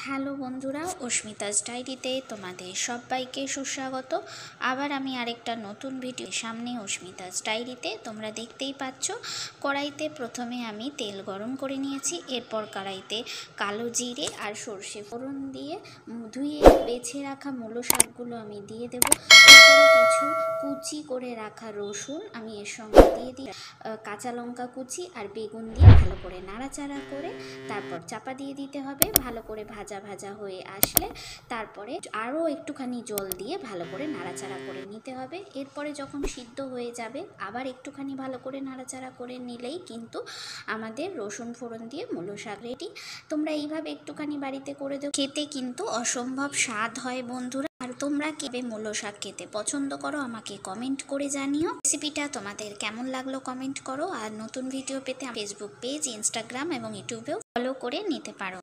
Hello বন্ধুরা, অস্মিতাস ডায়েরিতে তোমাদের সবাইকে সুস্বাগত। আবার আমি আরেকটা নতুন ভিডিও সামনে। অস্মিতাস ডায়েরিতে তোমরা দেখতেই পাচ্ছ, কড়াইতে প্রথমে আমি তেল গরম করে নিয়েছি। এরপর কড়াইতে কালো জিরে আর সর্ষে ফোড়ন দিয়ে ধুয়ে বেছে রাখা মূলো শাকগুলো আমি দিয়ে দেবো। এরপরে কিছু কুচি করে রাখা রসুন আমি এর সঙ্গে দিয়ে দিই, কাঁচা লঙ্কা কুচি আর বেগুন দিয়ে ভালো করে নাড়াচাড়া করে তারপর চাপা দিয়ে দিতে হবে। ভালো করে ভাজা ভাজা হয়ে আসলে তারপরে আরও একটুখানি জল দিয়ে ভালো করে নাড়াচাড়া করে নিতে হবে। এরপরে যখন সিদ্ধ হয়ে যাবে আবার একটুখানি ভালো করে নাড়াচাড়া করে নিলেই কিন্তু আমাদের রসুন ফোড়ন দিয়ে মূলো শাক রেডি। তোমরা এইভাবে একটুখানি বাড়িতে করে দেও, খেতে কিন্তু অসম্ভব স্বাদ হয় বন্ধুরা। আর তোমরা কেবে মূলো শাক খেতে পছন্দ করো আমাকে কমেন্ট করে জানিও। রেসিপিটা তোমাদের কেমন লাগলো কমেন্ট করো। আর নতুন ভিডিও পেতে ফেসবুক পেজ, ইনস্টাগ্রাম এবং ইউটিউবেও ফলো করে নিতে পারো।